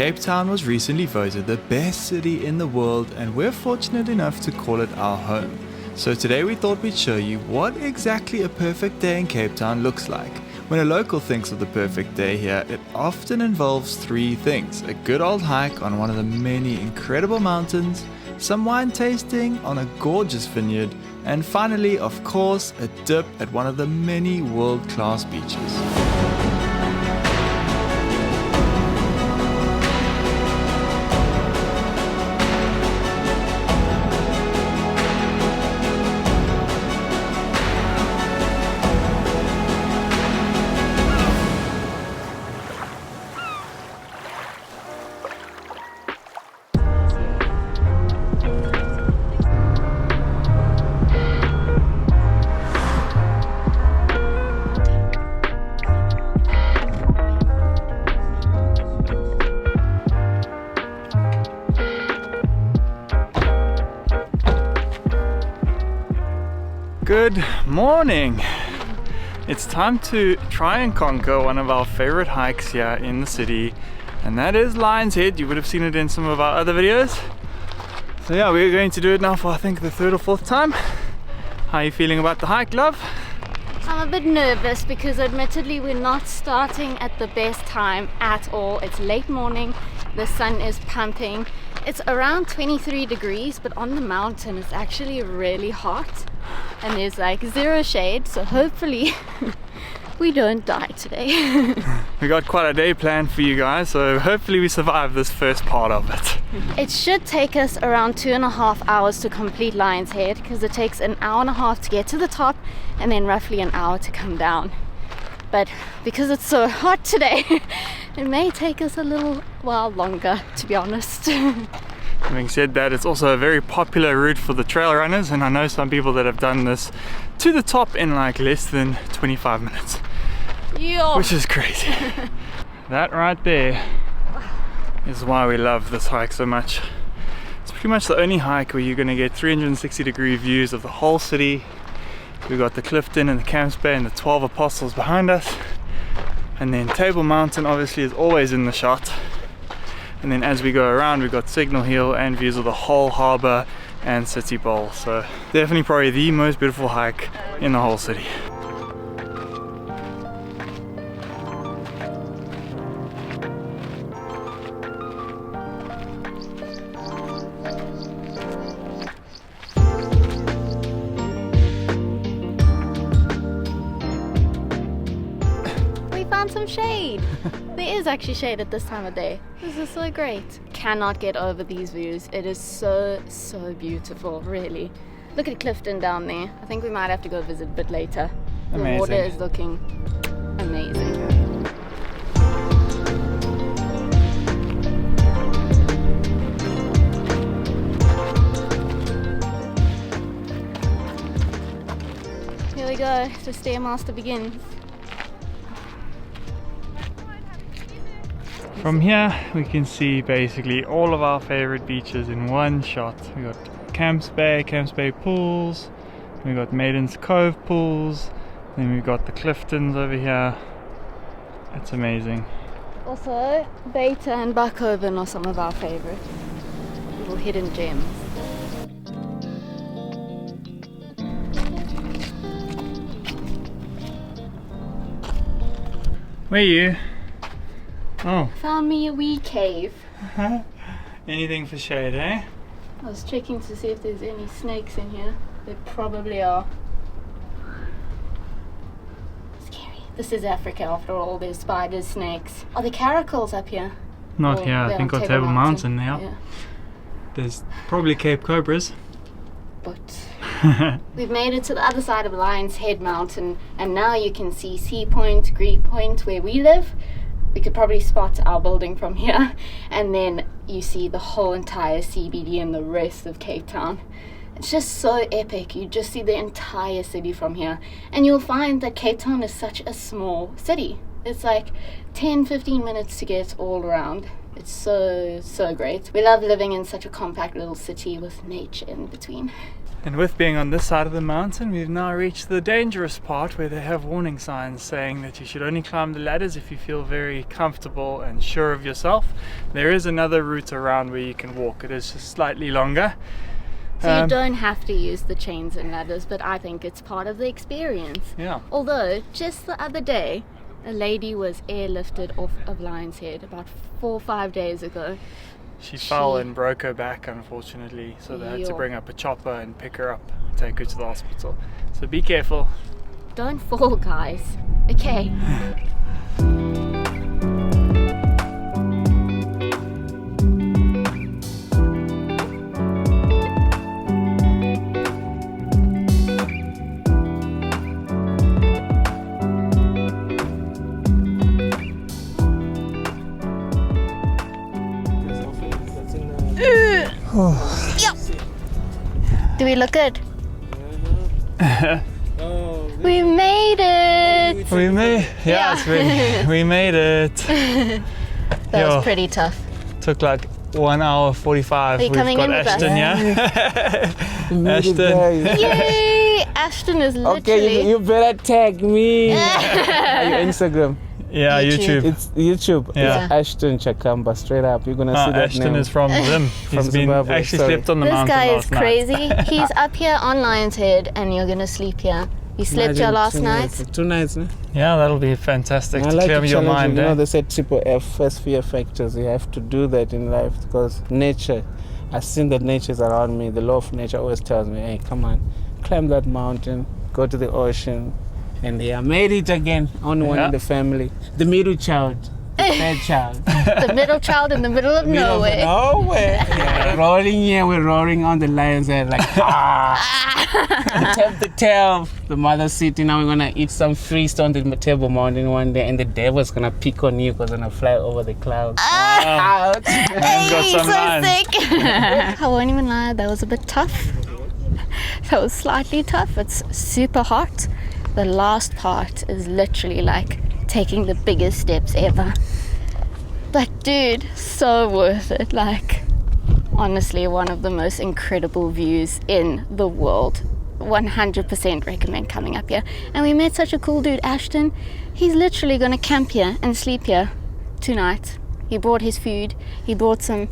Cape Town was recently voted the best city in the world, and we're fortunate enough to call it our home. So today we thought we'd show you what exactly a perfect day in Cape Town looks like. When a local thinks of the perfect day here, it often involves three things: a good old hike on one of the many incredible mountains, some wine tasting on a gorgeous vineyard, and finally, of course, a dip at one of the many world-class beaches. Good morning! It's time to try and conquer one of our favorite hikes here in the city, and that is Lion's Head. You would have seen it in some of our other videos. So yeah, we're going to do it now for I think the third or fourth time. How are you feeling about the hike, love? I'm a bit nervous because admittedly we're not starting at the best time at all. It's late morning, the sun is pumping. It's around 23 degrees, but on the mountain it's actually really hot. And there's like zero shade, so hopefully we don't die today. We got quite a day planned for you guys, so hopefully we survive this first part of it. It should take us around 2.5 hours to complete Lion's Head, because it takes an hour and a half to get to the top and then roughly an hour to come down. But because it's so hot today, it may take us a little while longer, to be honest. Having said that, it's also a very popular route for the trail runners, and I know some people that have done this to the top in like less than 25 minutes. Yo. Which is crazy. That right there is why we love this hike so much. It's pretty much the only hike where you're going to get 360-degree views of the whole city. We've got the Clifton and the Camps Bay and the 12 Apostles behind us, and then Table Mountain obviously is always in the shot. And then as we go around, we've got Signal Hill and views of the whole harbour and City Bowl. So definitely probably the most beautiful hike in the whole city. We found some shade. There is actually shade at this time of day. This is so great. Cannot get over these views. It is so beautiful, really. Look at Clifton down there. I think we might have to go visit a bit later. Amazing. The water is looking amazing. Here we go. The Stairmaster begins. From here we can see basically all of our favorite beaches in one shot. We got Camps Bay pools, we got Maidens Cove pools, then we've got the Cliftons over here. It's amazing. Also, Beta and Buckhoven are some of our favorite little hidden gems. Where are you? Oh. Found me a wee cave. Anything for shade, eh? I was checking to see if there's any snakes in here. There probably are. Scary. This is Africa after all. There's spiders, snakes. Are there caracals up here? Not here, I think on Table Mountain now. Yeah. There's probably Cape Cobras. But we've made it to the other side of Lion's Head Mountain, and now you can see Sea Point, Greek Point, where we live. We could probably spot our building from here, and then you see the whole entire CBD and the rest of Cape Town. It's just so epic. You just see the entire city from here, and you'll find that Cape Town is such a small city. It's like 10-15 minutes to get all around. It's so great. We love living in such a compact little city with nature in between. And with being on this side of the mountain, we've now reached the dangerous part where they have warning signs saying that you should only climb the ladders if you feel very comfortable and sure of yourself. There is another route around where you can walk. It is just slightly longer. So you don't have to use the chains and ladders, but I think it's part of the experience. Yeah. Although, just the other day, a lady was airlifted off of Lion's Head about 4 or 5 days ago. She fell and broke her back, unfortunately, so they had to bring up a chopper and pick her up and take her to the hospital. So be careful. Don't fall, guys. Okay. Do we look good? We made it! We made we made it. That was pretty tough. Took like 1 hour 45. Are you coming in with us? Ashton, yeah? Ashton. Yay! Ashton is literally... Okay, you better tag me. Are you Instagram? Yeah, YouTube. It's YouTube. Yeah. It's Ashton Chakamba, straight up. You're gonna see that Ashton name. is from Zim. He's been Zimbabwe, actually sorry. slept on the This mountain guy is last night. crazy. He's up here on Lion's Head and you're gonna sleep here. You slept here Imagine last 2 night? nights. 2 nights, no? Yeah, that'll be fantastic I to like clear to your challenge mind. you. You know, Eh? they said triple F, first fear factors. You have to do that in life because nature, I've seen that nature is around me. The law of nature always tells me, hey, come on, climb that mountain, go to the ocean. And they made it again. Only one in the family. The middle child. The third child. The middle child in the middle of nowhere. Nowhere. Yeah, rolling here, we're roaring on the lion's head like, tap the tail. The mother's sitting, now we're gonna eat some feast on the table mountain one day, and the devil's gonna pick on you because we're gonna fly over the clouds. Out. Man's got some lines. Sick. I won't even lie, that was a bit tough. That was slightly tough. It's super hot. The last part is literally like taking the biggest steps ever. But dude, so worth it. Like, honestly, one of the most incredible views in the world. 100% recommend coming up here. And we met such a cool dude, Ashton. He's literally gonna camp here and sleep here tonight. He brought his food, he brought some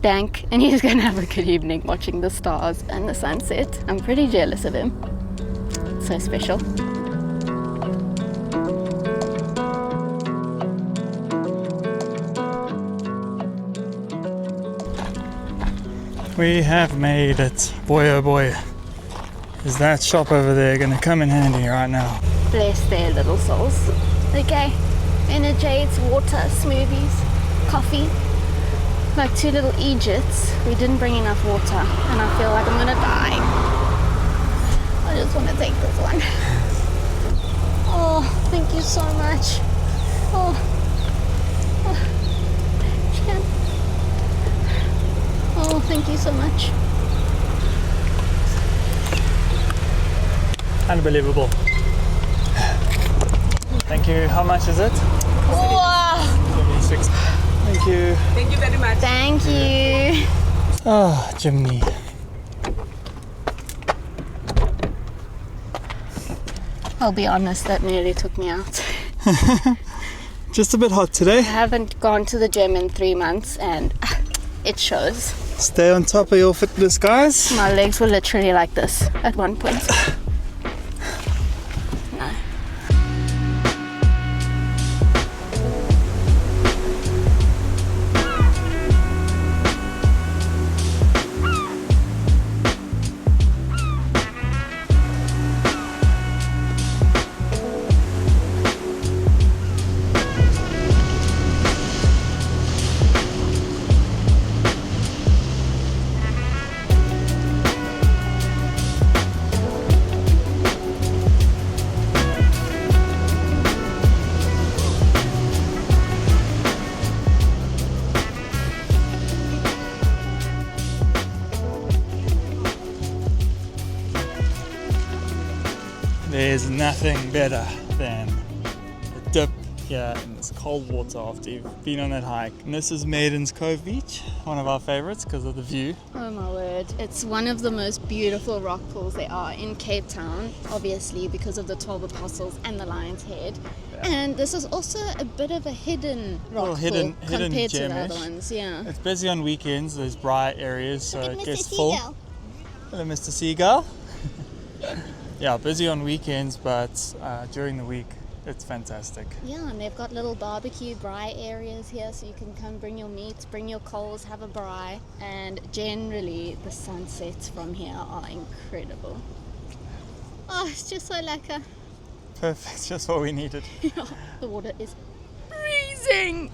dank, and he's gonna have a good evening watching the stars and the sunset. I'm pretty jealous of him. So special. We have made it. Boy oh boy. Is that shop over there gonna come in handy right now? Bless their little souls. Okay, Energates, water, smoothies, coffee. Like 2 little Egypts. We didn't bring enough water and I feel like I'm gonna die. I just want to take this one. Oh, thank you so much. Oh. Chin. Oh, thank you so much. Unbelievable. Thank you. How much is it? Wow. 76. Thank you. Thank you very much. Thank you. Oh, Jimmy. I'll be honest, that nearly took me out. Just a bit hot today. I haven't gone to the gym in 3 months and it shows. Stay on top of your fitness, guys. My legs were literally like this at one point. No. There's nothing better than a dip here in this cold water after you've been on that hike. And this is Maidens Cove Beach, one of our favorites because of the view. Oh my word, it's one of the most beautiful rock pools there are in Cape Town, obviously because of the 12 Apostles and the Lion's Head. Yeah. And this is also a bit of a hidden rock pool hidden compared to the gemish. other ones. Yeah. It's busy on weekends, there's dry areas, so it gets full. Hello, Mr. Seagull. Yeah, busy on weekends, but during the week it's fantastic. Yeah, and they've got little barbecue braai areas here, so you can come bring your meats, bring your coals, have a braai. And generally the sunsets from here are incredible. Oh, it's just so lekker. Perfect, just what we needed. The water is freezing.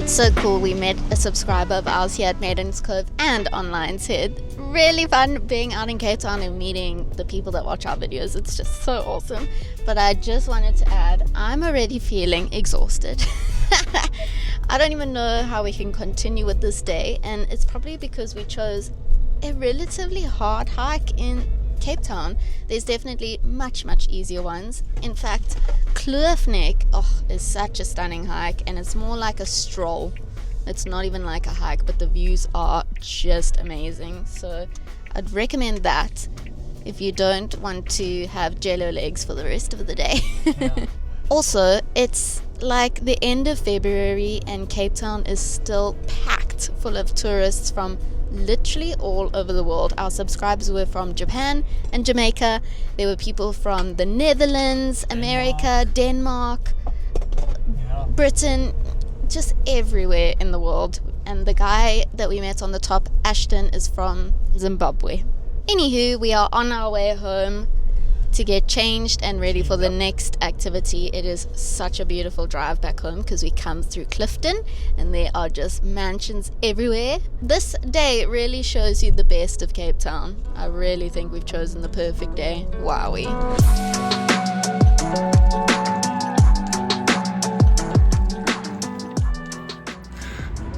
So cool, we met a subscriber of ours here at Maidens Cove and on Lion's Head. Really fun being out in Cape Town and meeting the people that watch our videos. It's just so awesome. But I just wanted to add, I'm already feeling exhausted. I don't even know how we can continue with this day, and it's probably because we chose a relatively hard hike in Cape Town. There's definitely much easier ones. In fact, Clifton is such a stunning hike, and it's more like a stroll. It's not even like a hike, but the views are just amazing. So I'd recommend that if you don't want to have jello legs for the rest of the day. Yeah. Also, it's like the end of February and Cape Town is still packed full of tourists from literally all over the world. Our subscribers were from Japan and Jamaica. There were people from the Netherlands, America, Denmark, Britain, just everywhere in the world. And the guy that we met on the top, Ashton, is from Zimbabwe. Anywho, we are on our way home to get changed and ready for the next activity. It is such a beautiful drive back home because we come through Clifton and there are just mansions everywhere. This day really shows you the best of Cape Town. I really think we've chosen the perfect day. Wowie.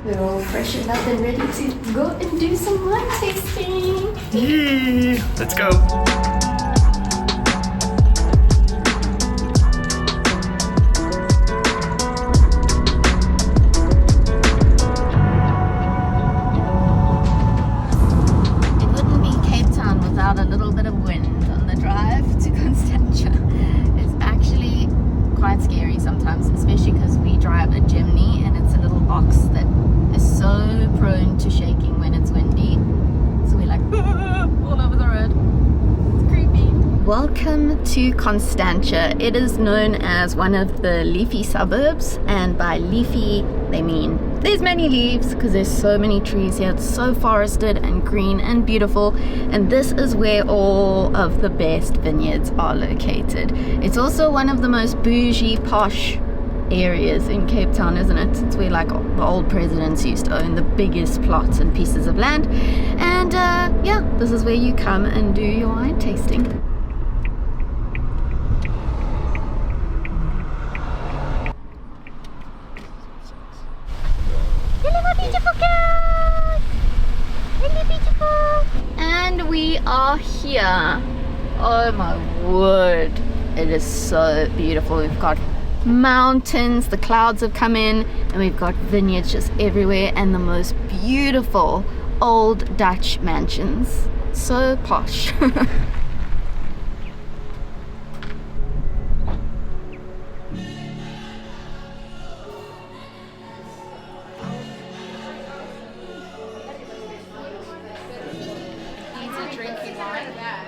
We're all freshened up and ready to go and do some wine tasting. Yee! Let's go. A little bit of wind on the drive to Constantia. It's actually quite scary sometimes, especially because we drive a Jimny and it's a little box that is so prone to shaking when it's windy. So we're like all over the road. It's creepy. Welcome to Constantia. It is known as one of the leafy suburbs, and by leafy they mean there's many leaves because there's so many trees here. It's so forested and green and beautiful, and this is where all of the best vineyards are located. It's also one of the most bougie, posh areas in Cape Town, isn't it? It's where like the old presidents used to own the biggest plots and pieces of land. And yeah, this is where you come and do your wine tasting. And we are here. Oh my word, it is so beautiful. We've got mountains, the clouds have come in, and we've got vineyards just everywhere, and the most beautiful old Dutch mansions. So posh.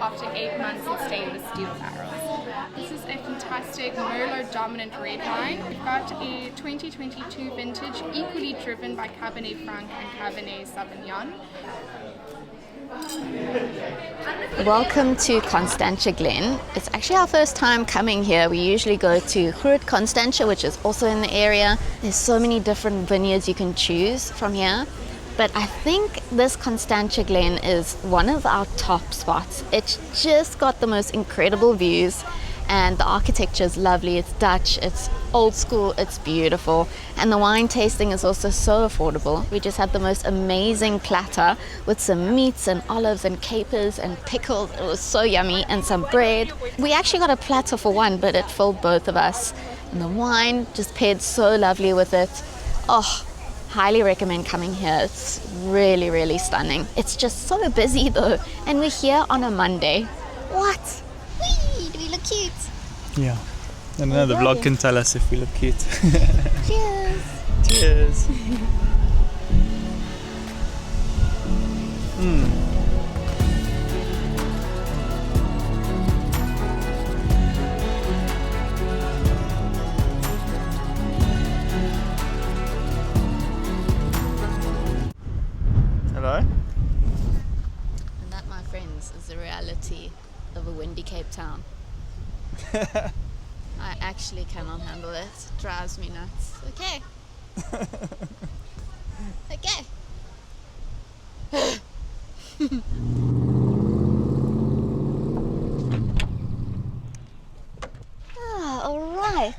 After 8 months in stainless steel barrels. This is a fantastic Merlot dominant red wine. We've got a 2022 vintage, equally driven by Cabernet Franc and Cabernet Sauvignon. Welcome to Constantia Glen. It's actually our first time coming here. We usually go to Rhett, Constantia, which is also in the area. There's so many different vineyards you can choose from here. But I think this Constantia Glen is one of our top spots. It's just got the most incredible views and the architecture is lovely. It's Dutch, it's old school, it's beautiful. And the wine tasting is also so affordable. We just had the most amazing platter with some meats and olives and capers and pickles. It was so yummy, and some bread. We actually got a platter for one, but it filled both of us. And the wine just paired so lovely with it. Oh, highly recommend coming here. It's really, really stunning. It's just so busy though, and we're here on a Monday. What? Whee! Do we look cute? Yeah. I don't know, the vlog can tell us if we look cute. Cheers! Cheers! Hello? And that, my friends, is the reality of a windy Cape Town. I actually cannot handle it. It drives me nuts. Okay. Okay. All right.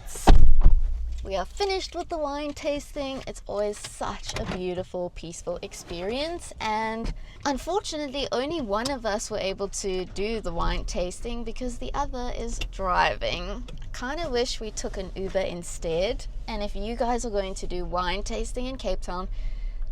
We are finished with the wine tasting. It's always such a beautiful, peaceful experience, and unfortunately only one of us were able to do the wine tasting because the other is driving. I kind of wish we took an Uber instead. And if you guys are going to do wine tasting in Cape Town,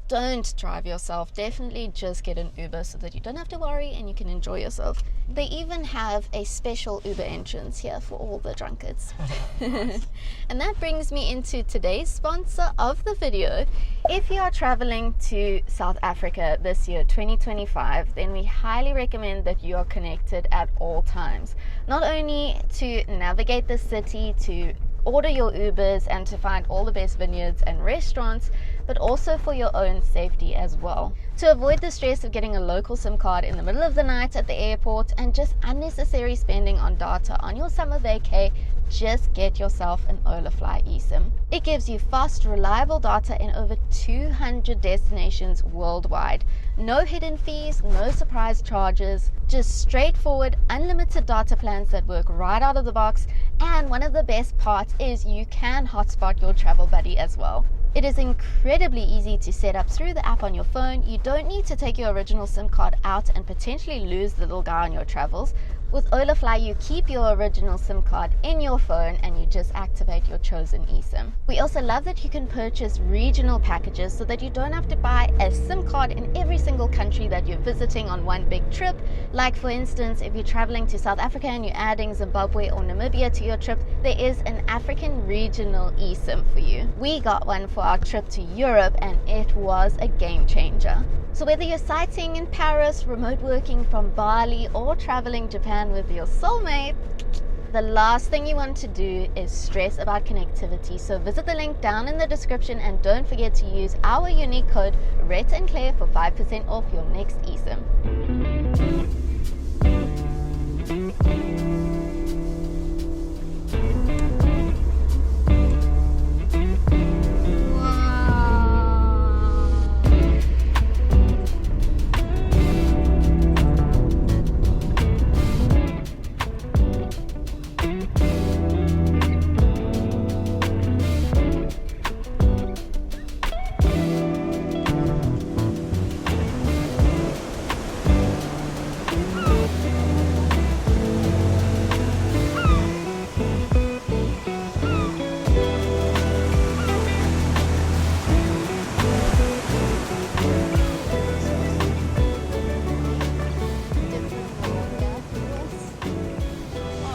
don't drive yourself. Definitely just get an Uber so that you don't have to worry and you can enjoy yourself. They even have a special Uber entrance here for all the drunkards. And that brings me into today's sponsor of the video. If you are traveling to South Africa this year, 2025, then we highly recommend that you are connected at all times. Not only to navigate the city, to order your Ubers and to find all the best vineyards and restaurants, but also for your own safety as well. To avoid the stress of getting a local SIM card in the middle of the night at the airport and just unnecessary spending on data on your summer vacay, just get yourself an Holafly eSIM. It gives you fast, reliable data in over 200 destinations worldwide. No hidden fees, no surprise charges, just straightforward, unlimited data plans that work right out of the box. And one of the best parts is you can hotspot your travel buddy as well. It is incredibly easy to set up through the app on your phone. You don't need to take your original SIM card out and potentially lose the little guy on your travels. With Holafly, you keep your original SIM card in your phone and you just activate your chosen eSIM. We also love that you can purchase regional packages so that you don't have to buy a SIM card in every single country that you're visiting on one big trip. Like for instance, if you're traveling to South Africa and you're adding Zimbabwe or Namibia to your trip, there is an African regional eSIM for you. We got one for our trip to Europe and it was a game changer. So whether you're sightseeing in Paris, remote working from Bali, or traveling Japan with your soulmate, the last thing you want to do is stress about connectivity. So visit the link down in the description and don't forget to use our unique code Rhett and Claire for 5% off your next eSIM.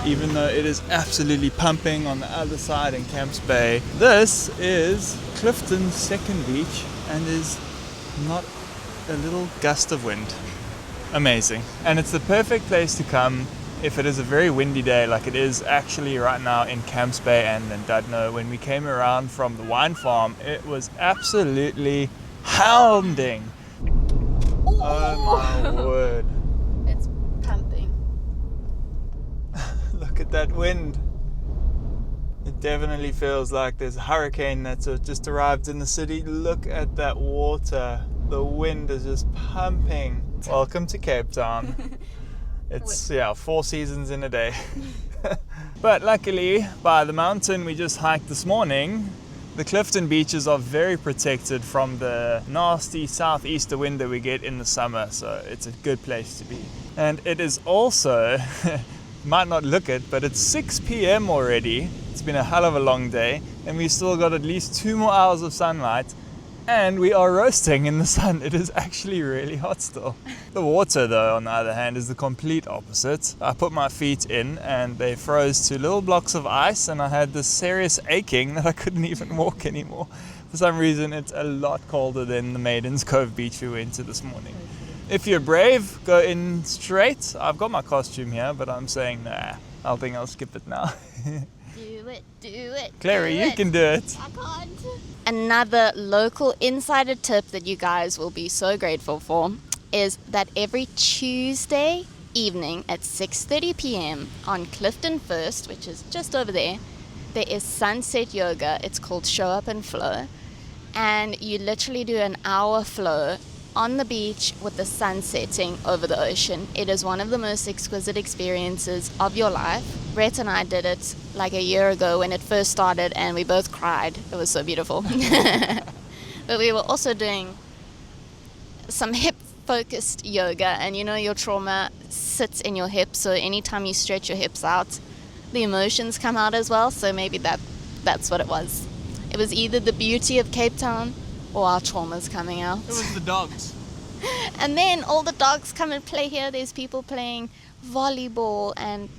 Even though it is absolutely pumping on the other side in Camps Bay. This is Clifton's second beach and is not a little gust of wind. Amazing. And it's the perfect place to come if it is a very windy day like it is actually right now in Camps Bay and in Dudno. When we came around from the wine farm, it was absolutely hounding. Oh my word. It's pumping. Look at that wind. It definitely feels like there's a hurricane that's just arrived in the city. Look at that water. The wind is just pumping. Welcome to Cape Town. It's 4 seasons in a day. But luckily, by the mountain we just hiked this morning, the Clifton beaches are very protected from the nasty southeaster wind that we get in the summer, so it's a good place to be. And it is also, might not look it, but it's 6 p.m. already. It's been a hell of a long day, and we've still got at least 2 more hours of sunlight, and we are roasting in the sun. It is actually really hot still. The water, though, on the other hand, is the complete opposite. I put my feet in and they froze to little blocks of ice, and I had this serious aching that I couldn't even walk anymore. For some reason, it's a lot colder than the Maidens Cove beach we went to this morning. If you're brave, go in straight. I've got my costume here, but I'm saying, nah, I think I'll skip it now. Do it. Clary, you can do it. I can't. Another local insider tip that you guys will be so grateful for is that every Tuesday evening at 6:30 p.m. on Clifton First, which is just over there is sunset yoga. It's called Show Up and Flow, and you literally do an hour flow on the beach with the sun setting over the ocean. It is one of the most exquisite experiences of your life. Rhett and I did it like a year ago when it first started, and we both cried. It was so beautiful. But we were also doing some hip-focused yoga, and you know your trauma sits in your hips, so anytime you stretch your hips out, the emotions come out as well. So maybe that's what it was. It was either the beauty of Cape Town or our traumas coming out. It was the dogs. And then all the dogs come and play here. There's people playing volleyball and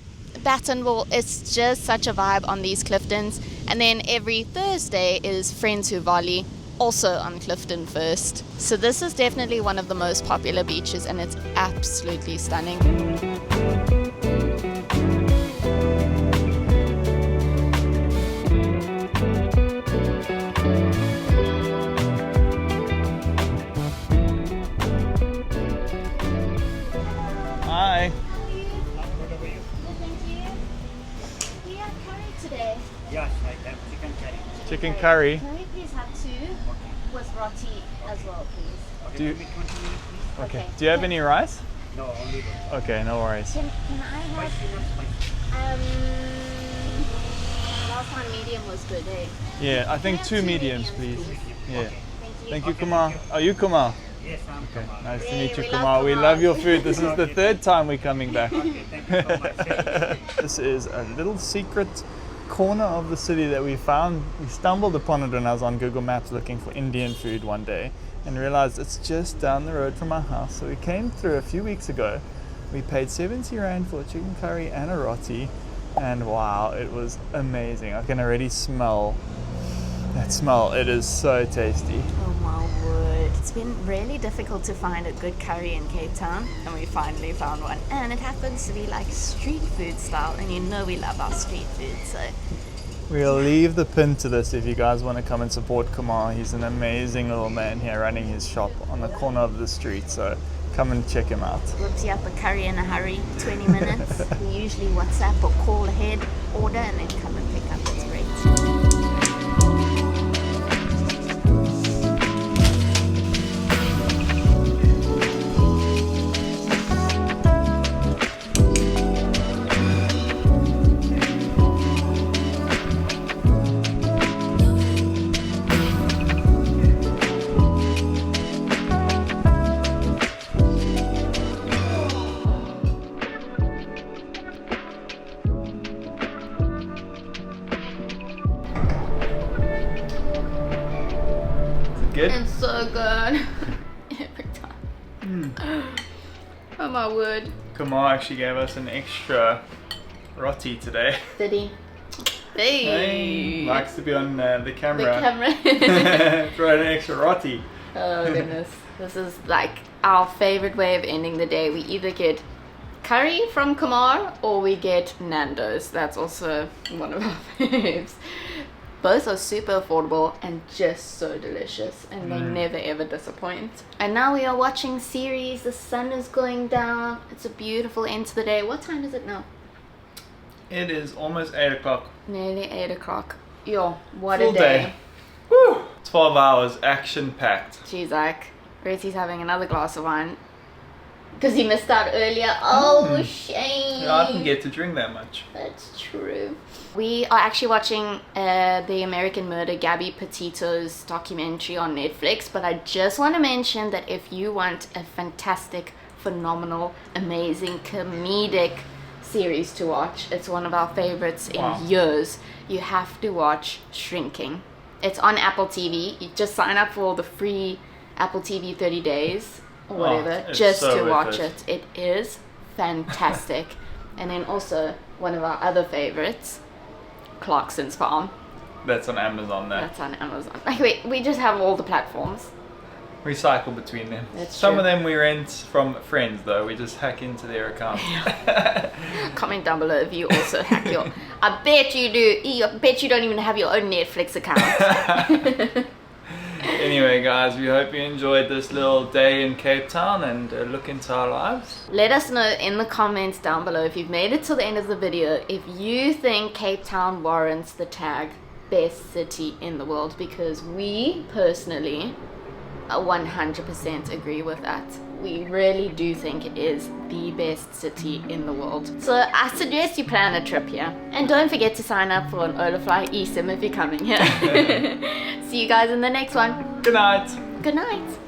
baton ball. It's just such a vibe on these Cliftons. And then every Thursday is Friends Who Volley, also on Clifton First. So this is definitely one of the most popular beaches, and it's absolutely stunning. Hi. Yes, I have chicken curry. Chicken curry. Can we please have 2 with roti as well, please? Okay, Do you- give me 20 minutes, please. Okay. Do you have any rice? No, only one. Okay, no worries. Can I have Spicy, not spicy. last one medium was good, eh? Yeah, I think have 2 two mediums, mediums, please. please. Yeah. Thank you. Thank you, Kumar. Are you Kumar? Yes, I'm Okay, Kamal. nice to Yay, meet you, we love Kumar. We Kumar. love your food. This is the 3rd time we're coming back. Okay, thank you so much. This is a little secret corner of the city that we found. We stumbled upon it when I was on Google Maps looking for Indian food one day and realized it's just down the road from our house. So we came through a few weeks ago. We paid 70 Rand for a chicken curry and a roti, and wow, it was amazing. I can already smell that smell. It is so tasty. Oh my word. It's been really difficult to find a good curry in Cape Town, and we finally found one. And it happens to be like street food style, and you know we love our street food, so. We'll leave the pin to this if you guys want to come and support Kumar. He's an amazing little man here running his shop on the corner of the street, so come and check him out. Whips you up a curry in a hurry, 20 minutes. We usually WhatsApp or call ahead, order, and then come and pick up. It's great. Good? It's so good. Every time. Oh my word. Kumar actually gave us an extra roti today. Did he? Hey. Likes to be on the The camera. camera. Throw an extra roti. Oh goodness. This is like our favorite way of ending the day. We either get curry from Kumar or we get Nando's. That's also one of our faves. Both are super affordable and just so delicious, and they never ever disappoint. And now we are watching series. The sun is going down. It's a beautiful end to the day. What time is it now? It is almost 8 o'clock. Nearly 8 o'clock. Yo, what Full a day. Woo! 12 hours, action packed. Jeez, Zach. Rosie's having another glass of wine. Because he missed out earlier. Oh, shame. Yeah, I didn't get to drink that much. That's true. We are actually watching the American Murder Gabby Petito's documentary on Netflix, but I just want to mention that if you want a fantastic, phenomenal, amazing, comedic series to watch, it's one of our favorites in years, you have to watch Shrinking. It's on Apple TV. You just sign up for the free Apple TV 30 days or whatever, just so to worth watch it. it. It is fantastic. And then also one of our other favorites, Clarkson's Farm. That's on Amazon there. That's on Amazon. Like we just have all the platforms. We cycle between them. That's Some true. of them we rent from friends though. We just hack into their account. Comment down below if you also hack your... I bet you do. I bet you don't even have your own Netflix account. Anyway guys, we hope you enjoyed this little day in Cape Town and a look into our lives. Let us know in the comments down below if you've made it to the end of the video if you think Cape Town warrants the tag best city in the world, because we personally 100% agree with that. We really do think it is the best city in the world. So I suggest you plan a trip here. And don't forget to sign up for an Holafly eSIM if you're coming here. See you guys in the next one. Good night. Good night.